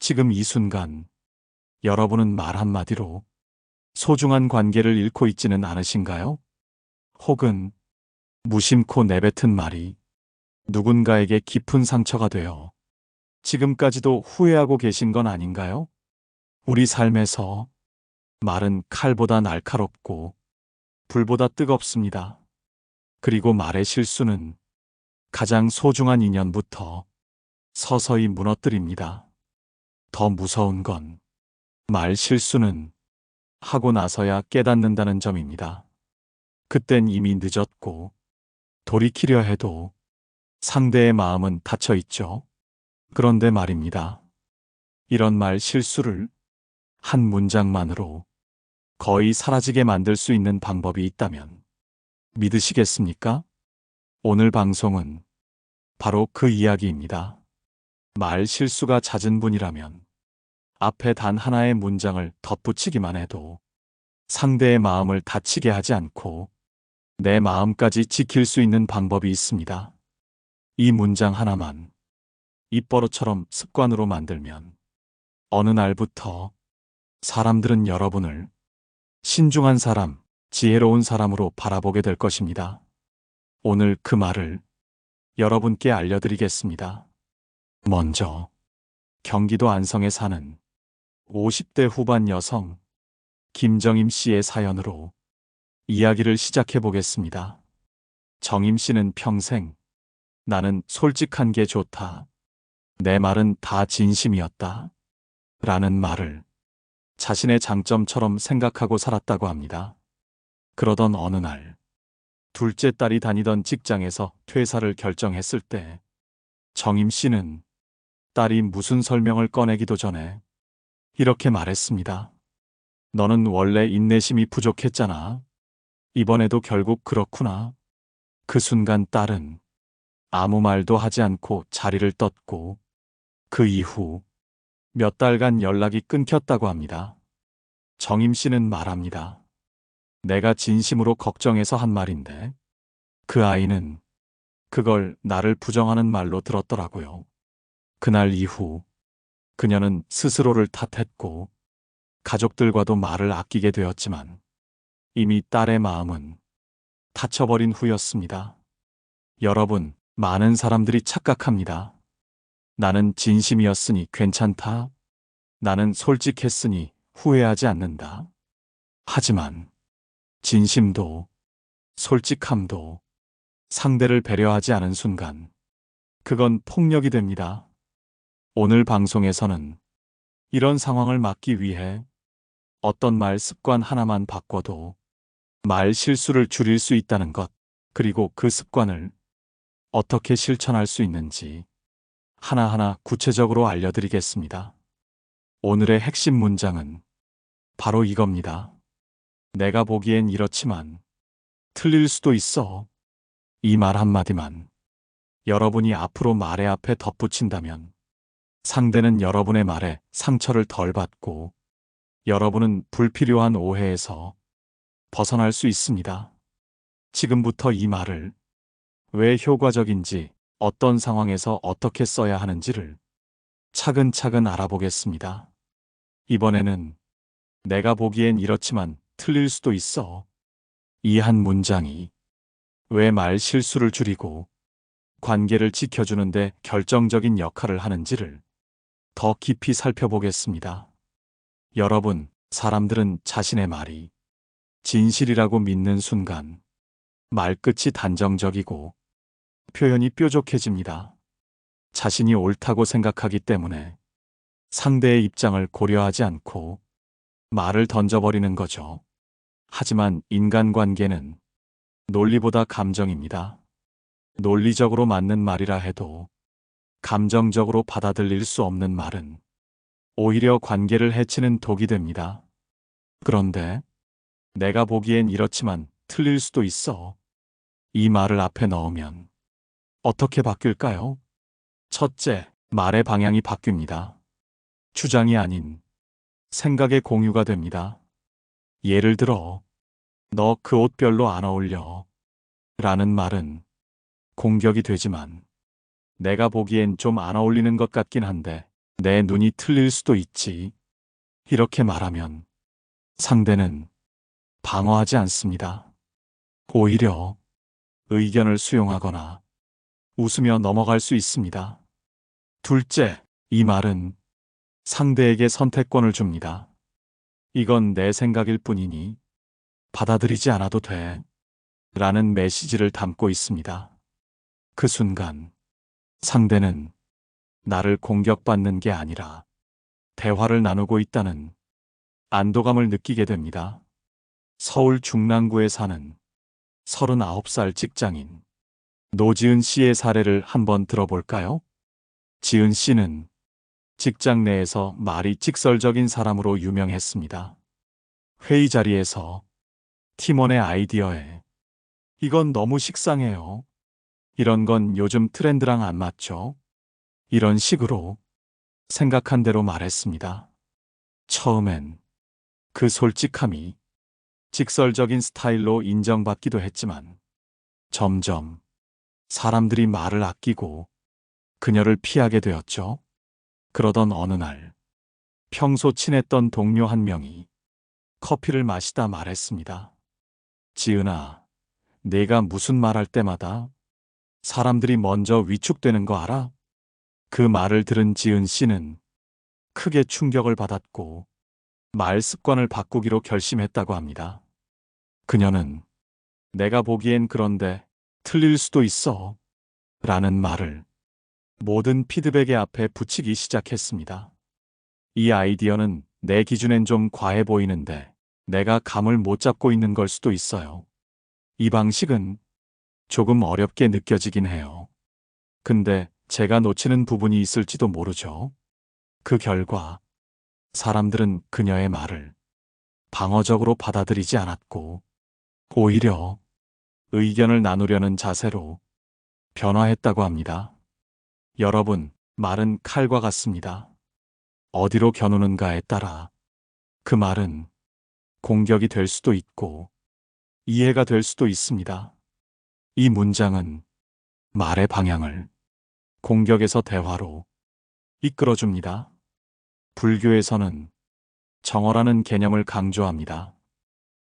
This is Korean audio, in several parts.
지금 이 순간 여러분은 말 한마디로 소중한 관계를 잃고 있지는 않으신가요? 혹은 무심코 내뱉은 말이 누군가에게 깊은 상처가 되어 지금까지도 후회하고 계신 건 아닌가요? 우리 삶에서 말은 칼보다 날카롭고 불보다 뜨겁습니다. 그리고 말의 실수는 가장 소중한 인연부터 서서히 무너뜨립니다. 더 무서운 건 말 실수는 하고 나서야 깨닫는다는 점입니다. 그땐 이미 늦었고 돌이키려 해도 상대의 마음은 닫혀 있죠. 그런데 말입니다. 이런 말 실수를 한 문장만으로 거의 사라지게 만들 수 있는 방법이 있다면 믿으시겠습니까? 오늘 방송은 바로 그 이야기입니다. 말 실수가 잦은 분이라면 앞에 단 하나의 문장을 덧붙이기만 해도 상대의 마음을 다치게 하지 않고 내 마음까지 지킬 수 있는 방법이 있습니다. 이 문장 하나만 입버릇처럼 습관으로 만들면 어느 날부터 사람들은 여러분을 신중한 사람, 지혜로운 사람으로 바라보게 될 것입니다. 오늘 그 말을 여러분께 알려드리겠습니다. 먼저 경기도 안성에 사는 50대 후반 여성 김정임 씨의 사연으로 이야기를 시작해 보겠습니다. 정임 씨는 평생 나는 솔직한 게 좋다. 내 말은 다 진심이었다. 라는 말을 자신의 장점처럼 생각하고 살았다고 합니다. 그러던 어느 날 둘째 딸이 다니던 직장에서 퇴사를 결정했을 때 정임 씨는 딸이 무슨 설명을 꺼내기도 전에 이렇게 말했습니다. 너는 원래 인내심이 부족했잖아. 이번에도 결국 그렇구나. 그 순간 딸은 아무 말도 하지 않고 자리를 떴고 그 이후 몇 달간 연락이 끊겼다고 합니다. 정임 씨는 말합니다. 내가 진심으로 걱정해서 한 말인데 그 아이는 그걸 나를 부정하는 말로 들었더라고요. 그날 이후 그녀는 스스로를 탓했고 가족들과도 말을 아끼게 되었지만 이미 딸의 마음은 다쳐버린 후였습니다. 여러분, 많은 사람들이 착각합니다. 나는 진심이었으니 괜찮다. 나는 솔직했으니 후회하지 않는다. 하지만 진심도 솔직함도 상대를 배려하지 않은 순간 그건 폭력이 됩니다. 오늘 방송에서는 이런 상황을 막기 위해 어떤 말 습관 하나만 바꿔도 말 실수를 줄일 수 있다는 것, 그리고 그 습관을 어떻게 실천할 수 있는지 하나하나 구체적으로 알려드리겠습니다. 오늘의 핵심 문장은 바로 이겁니다. 내가 보기엔 이렇지만 틀릴 수도 있어. 이 말 한마디만 여러분이 앞으로 말의 앞에 덧붙인다면 상대는 여러분의 말에 상처를 덜 받고 여러분은 불필요한 오해에서 벗어날 수 있습니다. 지금부터 이 말을 왜 효과적인지, 어떤 상황에서 어떻게 써야 하는지를 차근차근 알아보겠습니다. 이번에는 내가 보기엔 이렇지만 틀릴 수도 있어. 이 한 문장이 왜 말 실수를 줄이고 관계를 지켜주는데 결정적인 역할을 하는지를 더 깊이 살펴보겠습니다. 여러분, 사람들은 자신의 말이 진실이라고 믿는 순간 말끝이 단정적이고 표현이 뾰족해집니다. 자신이 옳다고 생각하기 때문에 상대의 입장을 고려하지 않고 말을 던져버리는 거죠. 하지만 인간관계는 논리보다 감정입니다. 논리적으로 맞는 말이라 해도 감정적으로 받아들일 수 없는 말은 오히려 관계를 해치는 독이 됩니다. 그런데 내가 보기엔 이렇지만 틀릴 수도 있어. 이 말을 앞에 넣으면 어떻게 바뀔까요? 첫째, 말의 방향이 바뀝니다. 주장이 아닌 생각의 공유가 됩니다. 예를 들어, 너 그 옷 별로 안 어울려. 라는 말은 공격이 되지만 내가 보기엔 좀 안 어울리는 것 같긴 한데 내 눈이 틀릴 수도 있지. 이렇게 말하면 상대는 방어하지 않습니다. 오히려 의견을 수용하거나 웃으며 넘어갈 수 있습니다. 둘째, 이 말은 상대에게 선택권을 줍니다. 이건 내 생각일 뿐이니 받아들이지 않아도 돼. 라는 메시지를 담고 있습니다. 그 순간 상대는 나를 공격받는 게 아니라 대화를 나누고 있다는 안도감을 느끼게 됩니다. 서울 중랑구에 사는 39살 직장인 노지은 씨의 사례를 한번 들어볼까요? 지은 씨는 직장 내에서 말이 직설적인 사람으로 유명했습니다. 회의 자리에서 팀원의 아이디어에 이건 너무 식상해요. 이런 건 요즘 트렌드랑 안 맞죠? 이런 식으로 생각한 대로 말했습니다. 처음엔 그 솔직함이 직설적인 스타일로 인정받기도 했지만 점점 사람들이 말을 아끼고 그녀를 피하게 되었죠. 그러던 어느 날 평소 친했던 동료 한 명이 커피를 마시다 말했습니다. 지은아, 내가 무슨 말할 때마다 사람들이 먼저 위축되는 거 알아? 그 말을 들은 지은 씨는 크게 충격을 받았고 말 습관을 바꾸기로 결심했다고 합니다. 그녀는 내가 보기엔 그런데 틀릴 수도 있어 라는 말을 모든 피드백의 앞에 붙이기 시작했습니다. 이 아이디어는 내 기준엔 좀 과해 보이는데 내가 감을 못 잡고 있는 걸 수도 있어요. 이 방식은 조금 어렵게 느껴지긴 해요. 근데 제가 놓치는 부분이 있을지도 모르죠. 그 결과 사람들은 그녀의 말을 방어적으로 받아들이지 않았고 오히려 의견을 나누려는 자세로 변화했다고 합니다. 여러분, 말은 칼과 같습니다. 어디로 겨누는가에 따라 그 말은 공격이 될 수도 있고 이해가 될 수도 있습니다. 이 문장은 말의 방향을 공격에서 대화로 이끌어줍니다. 불교에서는 정어라는 개념을 강조합니다.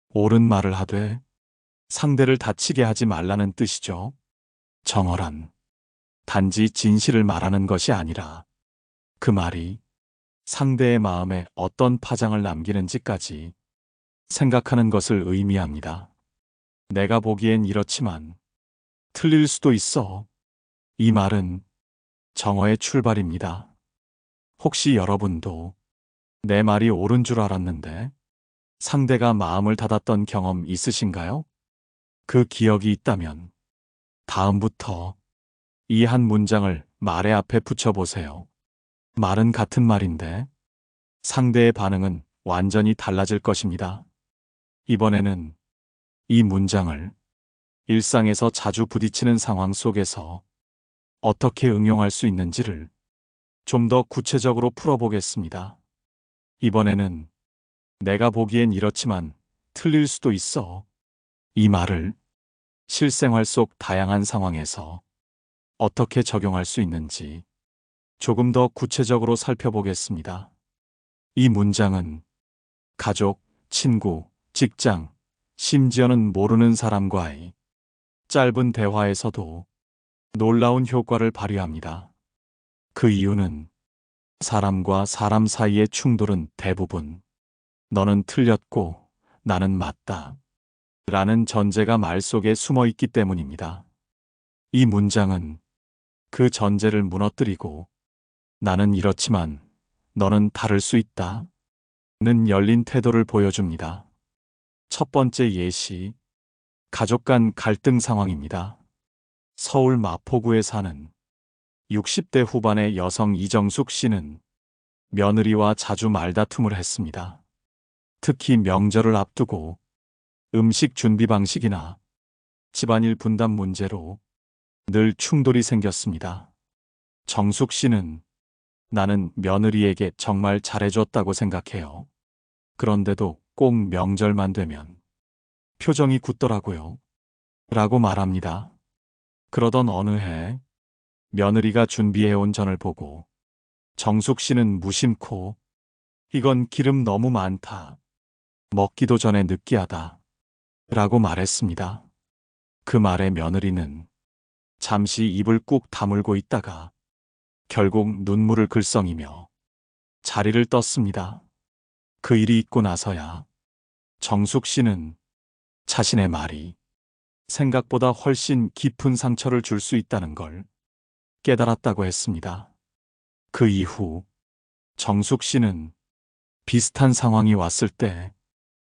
옳은 말을 하되 상대를 다치게 하지 말라는 뜻이죠. 정어란 단지 진실을 말하는 것이 아니라 그 말이 상대의 마음에 어떤 파장을 남기는지까지 생각하는 것을 의미합니다. 내가 보기엔 이렇지만 틀릴 수도 있어. 이 말은 정어의 출발입니다. 혹시 여러분도 내 말이 옳은 줄 알았는데 상대가 마음을 닫았던 경험 있으신가요? 그 기억이 있다면 다음부터 이 한 문장을 말의 앞에 붙여보세요. 말은 같은 말인데 상대의 반응은 완전히 달라질 것입니다. 이번에는 이 문장을 일상에서 자주 부딪히는 상황 속에서 어떻게 응용할 수 있는지를 좀 더 구체적으로 풀어보겠습니다. 이번에는 내가 보기엔 이렇지만 틀릴 수도 있어. 이 말을 실생활 속 다양한 상황에서 어떻게 적용할 수 있는지 조금 더 구체적으로 살펴보겠습니다. 이 문장은 가족, 친구, 직장, 심지어는 모르는 사람과의 짧은 대화에서도 놀라운 효과를 발휘합니다. 그 이유는 사람과 사람 사이의 충돌은 대부분 너는 틀렸고 나는 맞다 라는 전제가 말 속에 숨어 있기 때문입니다. 이 문장은 그 전제를 무너뜨리고 나는 이렇지만 너는 다를 수 있다 는 열린 태도를 보여줍니다. 첫 번째 예시, 가족 간 갈등 상황입니다. 서울 마포구에 사는 60대 후반의 여성 이정숙 씨는 며느리와 자주 말다툼을 했습니다. 특히 명절을 앞두고 음식 준비 방식이나 집안일 분담 문제로 늘 충돌이 생겼습니다. 정숙 씨는 나는 며느리에게 정말 잘해줬다고 생각해요. 그런데도 꼭 명절만 되면 표정이 굳더라고요. 라고 말합니다. 그러던 어느 해 며느리가 준비해온 전을 보고 정숙 씨는 무심코 이건 기름 너무 많다. 먹기도 전에 느끼하다. 라고 말했습니다. 그 말에 며느리는 잠시 입을 꾹 다물고 있다가 결국 눈물을 글썽이며 자리를 떴습니다. 그 일이 있고 나서야 정숙 씨는 자신의 말이 생각보다 훨씬 깊은 상처를 줄 수 있다는 걸 깨달았다고 했습니다. 그 이후 정숙 씨는 비슷한 상황이 왔을 때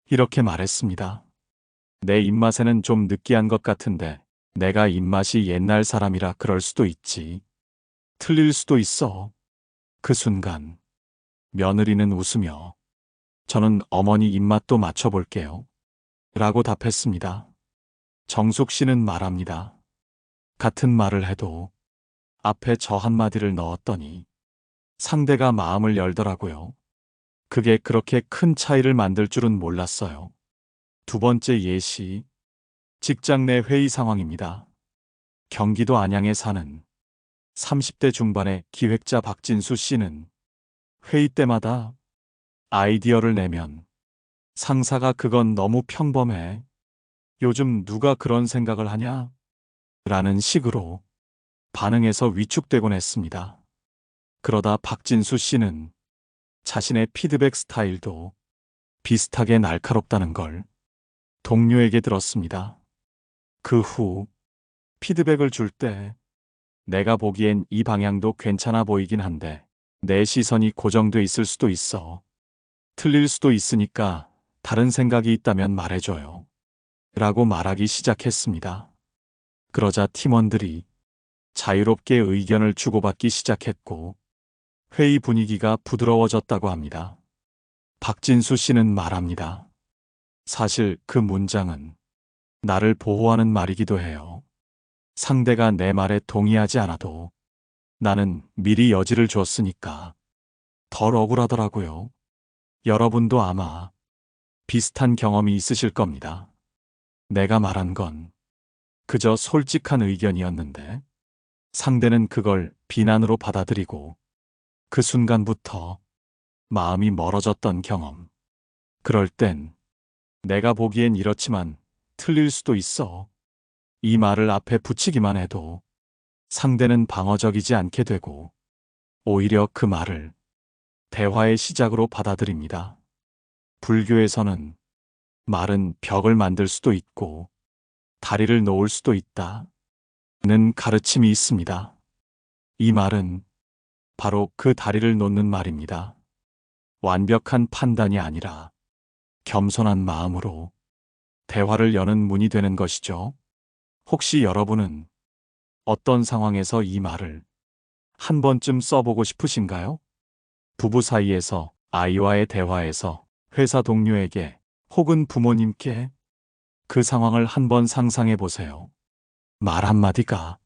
이렇게 말했습니다. 내 입맛에는 좀 느끼한 것 같은데 내가 입맛이 옛날 사람이라 그럴 수도 있지. 틀릴 수도 있어. 그 순간 며느리는 웃으며 저는 어머니 입맛도 맞춰볼게요. 라고 답했습니다. 정숙 씨는 말합니다. 같은 말을 해도 앞에 저 한마디를 넣었더니 상대가 마음을 열더라고요. 그게 그렇게 큰 차이를 만들 줄은 몰랐어요. 두 번째 예시, 직장 내 회의 상황입니다. 경기도 안양에 사는 30대 중반의 기획자 박진수 씨는 회의 때마다 아이디어를 내면 상사가 그건 너무 평범해. 요즘 누가 그런 생각을 하냐? 라는 식으로 반응해서 위축되곤 했습니다. 그러다 박진수 씨는 자신의 피드백 스타일도 비슷하게 날카롭다는 걸 동료에게 들었습니다. 그 후 피드백을 줄 때 내가 보기엔 이 방향도 괜찮아 보이긴 한데 내 시선이 고정돼 있을 수도 있어. 틀릴 수도 있으니까 다른 생각이 있다면 말해줘요. 라고 말하기 시작했습니다. 그러자 팀원들이 자유롭게 의견을 주고받기 시작했고 회의 분위기가 부드러워졌다고 합니다. 박진수 씨는 말합니다. 사실 그 문장은 나를 보호하는 말이기도 해요. 상대가 내 말에 동의하지 않아도 나는 미리 여지를 줬으니까 덜 억울하더라고요. 여러분도 아마 비슷한 경험이 있으실 겁니다. 내가 말한 건 그저 솔직한 의견이었는데 상대는 그걸 비난으로 받아들이고 그 순간부터 마음이 멀어졌던 경험. 그럴 땐 내가 보기엔 이렇지만 틀릴 수도 있어. 이 말을 앞에 붙이기만 해도 상대는 방어적이지 않게 되고 오히려 그 말을 대화의 시작으로 받아들입니다. 불교에서는 말은 벽을 만들 수도 있고 다리를 놓을 수도 있다는 가르침이 있습니다. 이 말은 바로 그 다리를 놓는 말입니다. 완벽한 판단이 아니라 겸손한 마음으로 대화를 여는 문이 되는 것이죠. 혹시 여러분은 어떤 상황에서 이 말을 한 번쯤 써보고 싶으신가요? 부부 사이에서, 아이와의 대화에서, 회사 동료에게, 혹은 부모님께 그 상황을 한번 상상해 보세요. 말 한마디가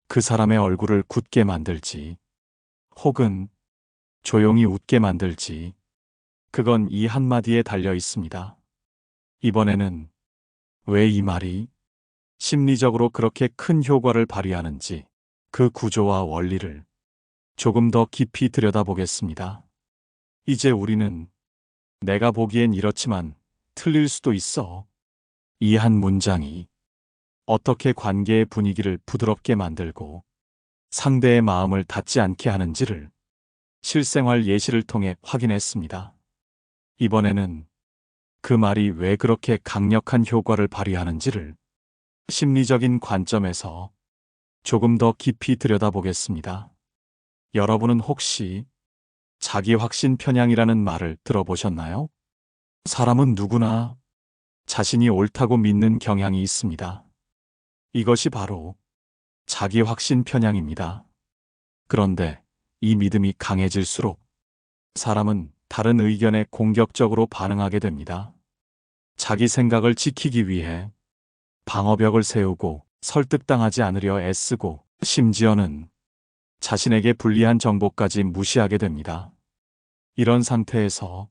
그 사람의 얼굴을 굳게 만들지, 혹은 조용히 웃게 만들지, 그건 이 한마디에 달려 있습니다. 이번에는 왜 이 말이 심리적으로 그렇게 큰 효과를 발휘하는지 그 구조와 원리를 조금 더 깊이 들여다보겠습니다. 이제 우리는 내가 보기엔 이렇지만 틀릴 수도 있어. 이 한 문장이 어떻게 관계의 분위기를 부드럽게 만들고 상대의 마음을 닫지 않게 하는지를 실생활 예시를 통해 확인했습니다. 이번에는 그 말이 왜 그렇게 강력한 효과를 발휘하는지를 심리적인 관점에서 조금 더 깊이 들여다보겠습니다. 여러분은 혹시 자기 확신 편향이라는 말을 들어보셨나요? 사람은 누구나 자신이 옳다고 믿는 경향이 있습니다. 이것이 바로 자기 확신 편향입니다. 그런데 이 믿음이 강해질수록 사람은 다른 의견에 공격적으로 반응하게 됩니다. 자기 생각을 지키기 위해 방어벽을 세우고 설득당하지 않으려 애쓰고 심지어는 자신에게 불리한 정보까지 무시하게 됩니다. 이런 상태에서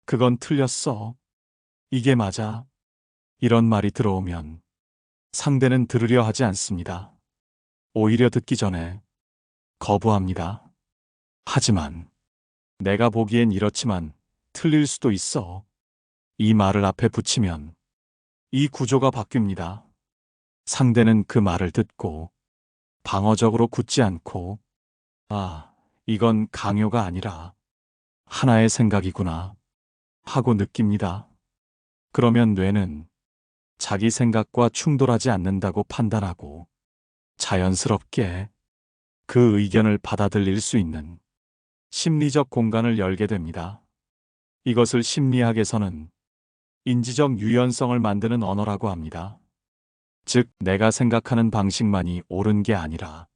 그건 틀렸어. 이게 맞아. 이런 말이 들어오면 상대는 들으려 하지 않습니다. 오히려 듣기 전에 거부합니다. 하지만 내가 보기엔 이렇지만 틀릴 수도 있어. 이 말을 앞에 붙이면 이 구조가 바뀝니다. 상대는 그 말을 듣고 방어적으로 굳지 않고, 아, 이건 강요가 아니라 하나의 생각이구나 하고 느낍니다. 그러면 뇌는 자기 생각과 충돌하지 않는다고 판단하고 자연스럽게 그 의견을 받아들일 수 있는 심리적 공간을 열게 됩니다. 이것을 심리학에서는 인지적 유연성을 만드는 언어라고 합니다. 즉, 내가 생각하는 방식만이 옳은 게 아니라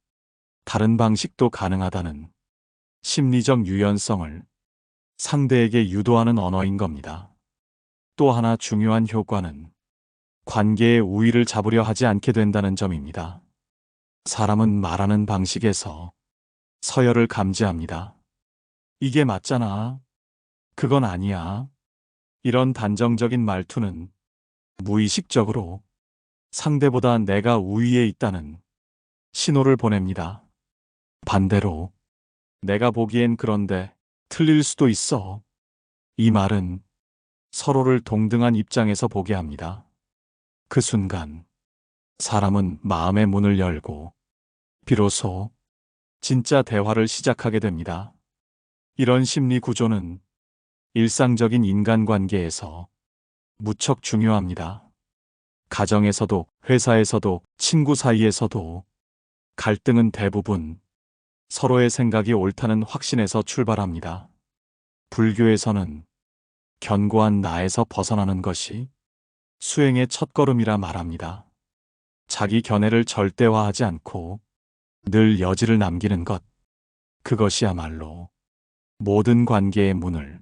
다른 방식도 가능하다는 심리적 유연성을 상대에게 유도하는 언어인 겁니다. 또 하나 중요한 효과는 관계의 우위를 잡으려 하지 않게 된다는 점입니다. 사람은 말하는 방식에서 서열을 감지합니다. 이게 맞잖아. 그건 아니야. 이런 단정적인 말투는 무의식적으로 상대보다 내가 우위에 있다는 신호를 보냅니다. 반대로, 내가 보기엔 그런데 틀릴 수도 있어. 이 말은 서로를 동등한 입장에서 보게 합니다. 그 순간, 사람은 마음의 문을 열고 비로소 진짜 대화를 시작하게 됩니다. 이런 심리 구조는 일상적인 인간관계에서 무척 중요합니다. 가정에서도, 회사에서도, 친구 사이에서도 갈등은 대부분 서로의 생각이 옳다는 확신에서 출발합니다. 불교에서는 견고한 나에서 벗어나는 것이 수행의 첫걸음이라 말합니다. 자기 견해를 절대화하지 않고 늘 여지를 남기는 것, 그것이야말로 모든 관계의 문을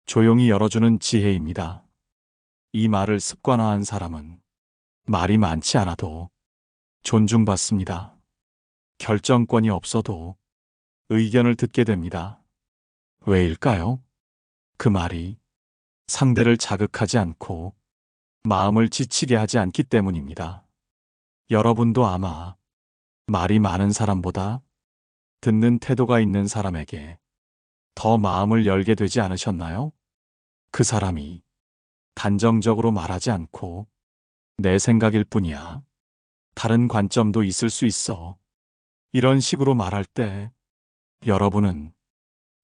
조용히 열어주는 지혜입니다. 이 말을 습관화한 사람은 말이 많지 않아도 존중받습니다. 결정권이 없어도 의견을 듣게 됩니다. 왜일까요? 그 말이 상대를 자극하지 않고 마음을 지치게 하지 않기 때문입니다. 여러분도 아마 말이 많은 사람보다 듣는 태도가 있는 사람에게 더 마음을 열게 되지 않으셨나요? 그 사람이 단정적으로 말하지 않고 내 생각일 뿐이야. 다른 관점도 있을 수 있어. 이런 식으로 말할 때 여러분은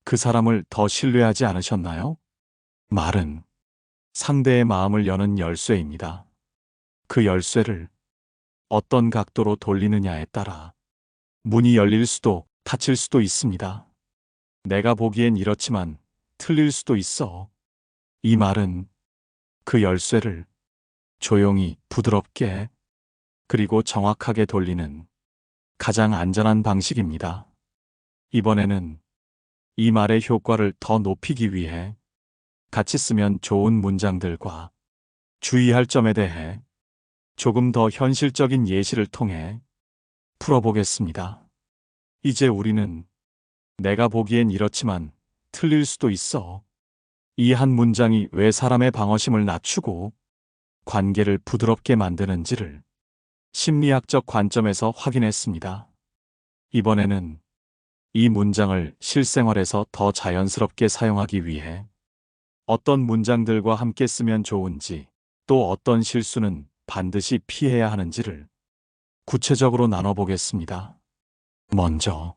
그 사람을 더 신뢰하지 않으셨나요? 말은 상대의 마음을 여는 열쇠입니다. 그 열쇠를 어떤 각도로 돌리느냐에 따라 문이 열릴 수도 닫힐 수도 있습니다. 내가 보기엔 이렇지만 틀릴 수도 있어. 이 말은 그 열쇠를 조용히, 부드럽게, 그리고 정확하게 돌리는 가장 안전한 방식입니다. 이번에는 이 말의 효과를 더 높이기 위해 같이 쓰면 좋은 문장들과 주의할 점에 대해 조금 더 현실적인 예시를 통해 풀어보겠습니다. 이제 우리는 내가 보기엔 이렇지만 틀릴 수도 있어. 이 한 문장이 왜 사람의 방어심을 낮추고 관계를 부드럽게 만드는지를 심리학적 관점에서 확인했습니다. 이번에는 이 문장을 실생활에서 더 자연스럽게 사용하기 위해 어떤 문장들과 함께 쓰면 좋은지, 또 어떤 실수는 반드시 피해야 하는지를 구체적으로 나눠보겠습니다. 먼저,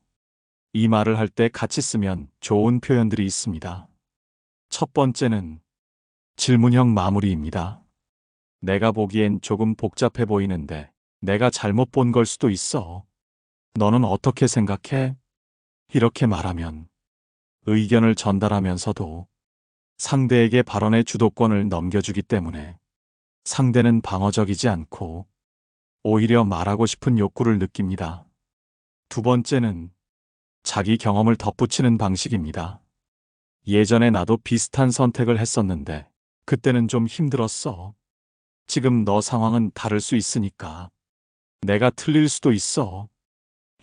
이 말을 할 때 같이 쓰면 좋은 표현들이 있습니다. 첫 번째는 질문형 마무리입니다. 내가 보기엔 조금 복잡해 보이는데 내가 잘못 본 걸 수도 있어. 너는 어떻게 생각해? 이렇게 말하면 의견을 전달하면서도 상대에게 발언의 주도권을 넘겨주기 때문에 상대는 방어적이지 않고 오히려 말하고 싶은 욕구를 느낍니다. 두 번째는 자기 경험을 덧붙이는 방식입니다. 예전에 나도 비슷한 선택을 했었는데 그때는 좀 힘들었어. 지금 너 상황은 다를 수 있으니까 내가 틀릴 수도 있어.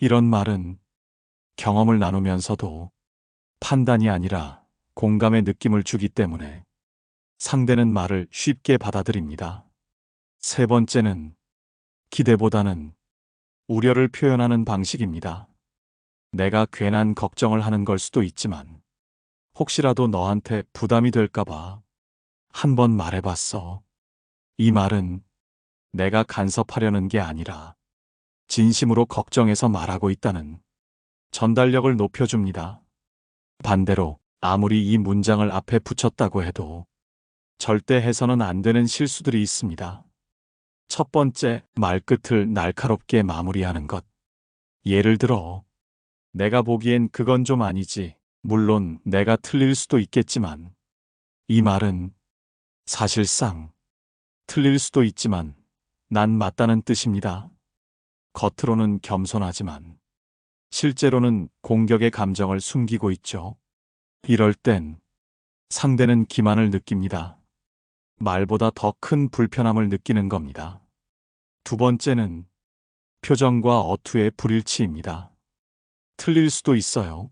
이런 말은 경험을 나누면서도 판단이 아니라 공감의 느낌을 주기 때문에 상대는 말을 쉽게 받아들입니다. 세 번째는 기대보다는 우려를 표현하는 방식입니다. 내가 괜한 걱정을 하는 걸 수도 있지만 혹시라도 너한테 부담이 될까봐 한번 말해봤어. 이 말은 내가 간섭하려는 게 아니라 진심으로 걱정해서 말하고 있다는 전달력을 높여줍니다. 반대로 아무리 이 문장을 앞에 붙였다고 해도 절대 해서는 안 되는 실수들이 있습니다. 첫 번째, 말끝을 날카롭게 마무리하는 것. 예를 들어, 내가 보기엔 그건 좀 아니지. 물론 내가 틀릴 수도 있겠지만, 이 말은 사실상 틀릴 수도 있지만 난 맞다는 뜻입니다. 겉으로는 겸손하지만 실제로는 공격의 감정을 숨기고 있죠. 이럴 땐 상대는 기만을 느낍니다. 말보다 더 큰 불편함을 느끼는 겁니다. 두 번째는 표정과 어투의 불일치입니다. 틀릴 수도 있어요.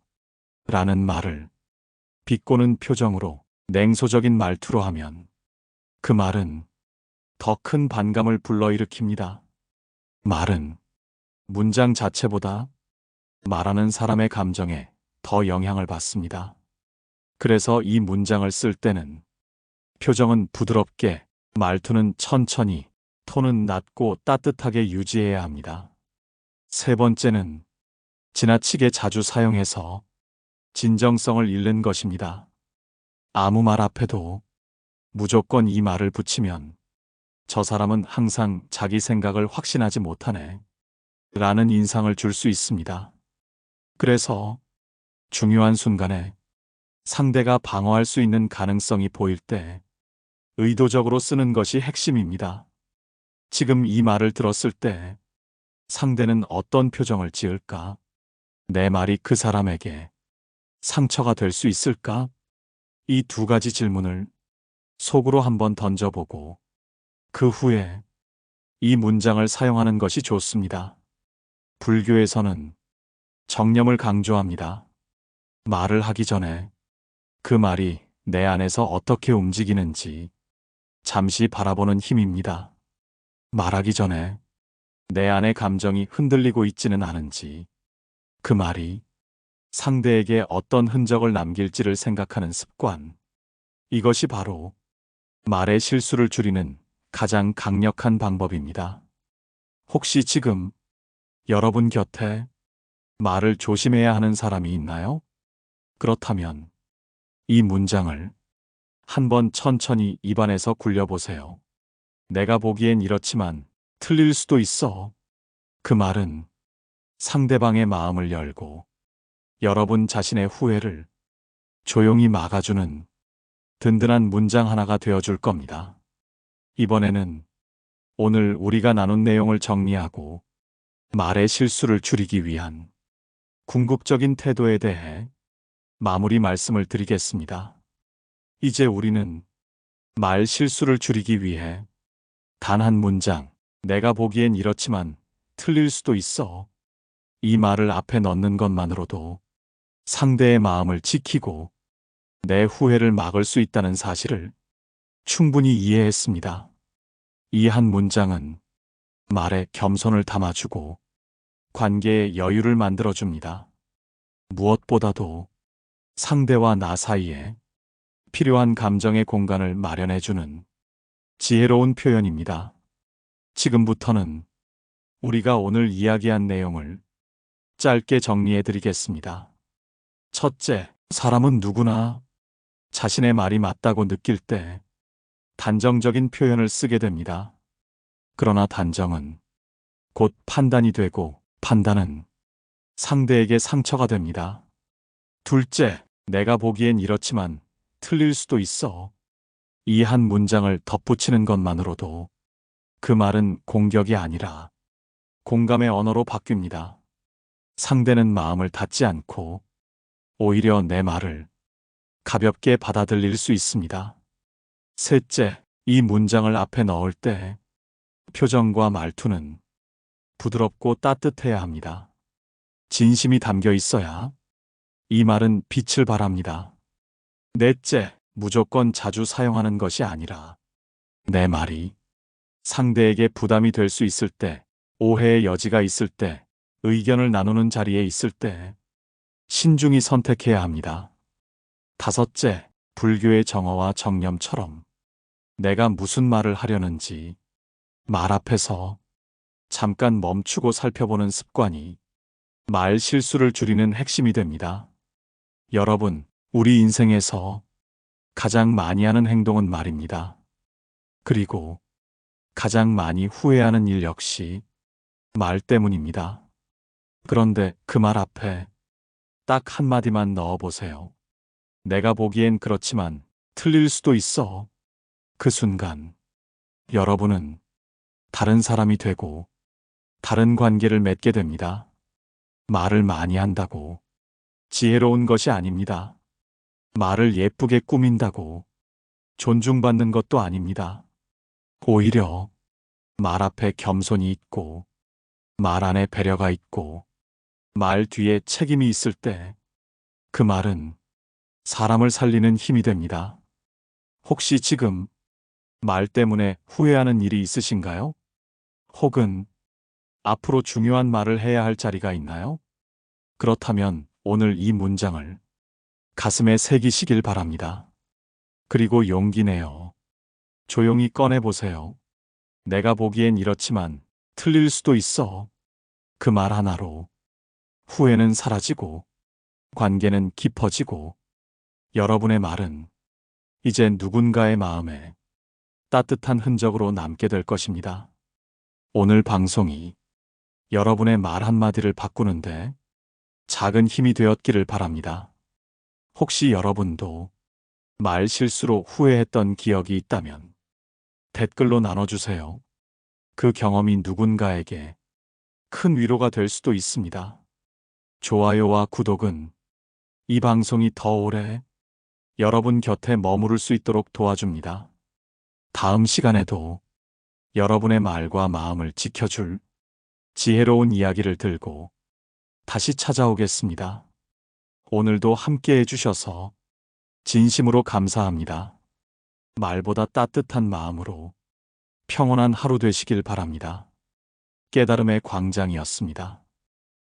라는 말을 비꼬는 표정으로 냉소적인 말투로 하면 그 말은 더 큰 반감을 불러일으킵니다. 말은 문장 자체보다 말하는 사람의 감정에 더 영향을 받습니다. 그래서 이 문장을 쓸 때는 표정은 부드럽게, 말투는 천천히, 톤은 낮고 따뜻하게 유지해야 합니다. 세 번째는 지나치게 자주 사용해서 진정성을 잃는 것입니다. 아무 말 앞에도 무조건 이 말을 붙이면 저 사람은 항상 자기 생각을 확신하지 못하네 라는 인상을 줄 수 있습니다. 그래서 중요한 순간에 상대가 방어할 수 있는 가능성이 보일 때 의도적으로 쓰는 것이 핵심입니다. 지금 이 말을 들었을 때 상대는 어떤 표정을 지을까? 내 말이 그 사람에게 상처가 될 수 있을까? 이 두 가지 질문을 속으로 한번 던져보고 그 후에 이 문장을 사용하는 것이 좋습니다. 불교에서는 정념을 강조합니다. 말을 하기 전에 그 말이 내 안에서 어떻게 움직이는지 잠시 바라보는 힘입니다. 말하기 전에 내 안의 감정이 흔들리고 있지는 않은지, 그 말이 상대에게 어떤 흔적을 남길지를 생각하는 습관. 이것이 바로 말의 실수를 줄이는 가장 강력한 방법입니다. 혹시 지금 여러분 곁에 말을 조심해야 하는 사람이 있나요? 그렇다면 이 문장을 한번 천천히 입안에서 굴려보세요. 내가 보기엔 이렇지만 틀릴 수도 있어. 그 말은 상대방의 마음을 열고 여러분 자신의 후회를 조용히 막아주는 든든한 문장 하나가 되어줄 겁니다. 이번에는 오늘 우리가 나눈 내용을 정리하고 말의 실수를 줄이기 위한 궁극적인 태도에 대해 마무리 말씀을 드리겠습니다. 이제 우리는 말 실수를 줄이기 위해 단 한 문장, 내가 보기엔 이렇지만 틀릴 수도 있어. 이 말을 앞에 넣는 것만으로도 상대의 마음을 지키고 내 후회를 막을 수 있다는 사실을 충분히 이해했습니다. 이 한 문장은 말에 겸손을 담아주고 관계에 여유를 만들어줍니다. 무엇보다도 상대와 나 사이에 필요한 감정의 공간을 마련해주는 지혜로운 표현입니다. 지금부터는 우리가 오늘 이야기한 내용을 짧게 정리해 드리겠습니다. 첫째, 사람은 누구나 자신의 말이 맞다고 느낄 때 단정적인 표현을 쓰게 됩니다. 그러나 단정은 곧 판단이 되고 판단은 상대에게 상처가 됩니다. 둘째, 내가 보기엔 이렇지만 틀릴 수도 있어. 이 한 문장을 덧붙이는 것만으로도 그 말은 공격이 아니라 공감의 언어로 바뀝니다. 상대는 마음을 닫지 않고 오히려 내 말을 가볍게 받아들일 수 있습니다. 셋째, 이 문장을 앞에 넣을 때 표정과 말투는 부드럽고 따뜻해야 합니다. 진심이 담겨 있어야 이 말은 빛을 발합니다. 넷째, 무조건 자주 사용하는 것이 아니라 내 말이 상대에게 부담이 될 수 있을 때, 오해의 여지가 있을 때, 의견을 나누는 자리에 있을 때 신중히 선택해야 합니다. 다섯째, 불교의 정어와 정념처럼 내가 무슨 말을 하려는지 말 앞에서 잠깐 멈추고 살펴보는 습관이 말 실수를 줄이는 핵심이 됩니다. 여러분, 우리 인생에서 가장 많이 하는 행동은 말입니다. 그리고 가장 많이 후회하는 일 역시 말 때문입니다. 그런데 그 말 앞에 딱 한마디만 넣어보세요. 내가 보기엔 그렇지만 틀릴 수도 있어. 그 순간 여러분은 다른 사람이 되고 다른 관계를 맺게 됩니다. 말을 많이 한다고 지혜로운 것이 아닙니다. 말을 예쁘게 꾸민다고 존중받는 것도 아닙니다. 오히려 말 앞에 겸손이 있고 말 안에 배려가 있고 말 뒤에 책임이 있을 때 그 말은 사람을 살리는 힘이 됩니다. 혹시 지금 말 때문에 후회하는 일이 있으신가요? 혹은 앞으로 중요한 말을 해야 할 자리가 있나요? 그렇다면 오늘 이 문장을 가슴에 새기시길 바랍니다. 그리고 용기 내어 조용히 꺼내보세요. 내가 보기엔 이렇지만 틀릴 수도 있어. 그 말 하나로 후회는 사라지고 관계는 깊어지고 여러분의 말은 이제 누군가의 마음에 따뜻한 흔적으로 남게 될 것입니다. 오늘 방송이 여러분의 말 한마디를 바꾸는데 작은 힘이 되었기를 바랍니다. 혹시 여러분도 말 실수로 후회했던 기억이 있다면 댓글로 나눠주세요. 그 경험이 누군가에게 큰 위로가 될 수도 있습니다. 좋아요와 구독은 이 방송이 더 오래 여러분 곁에 머무를 수 있도록 도와줍니다. 다음 시간에도 여러분의 말과 마음을 지켜줄 지혜로운 이야기를 들고 다시 찾아오겠습니다. 오늘도 함께 해주셔서 진심으로 감사합니다. 말보다 따뜻한 마음으로 평온한 하루 되시길 바랍니다. 깨달음의 광장이었습니다.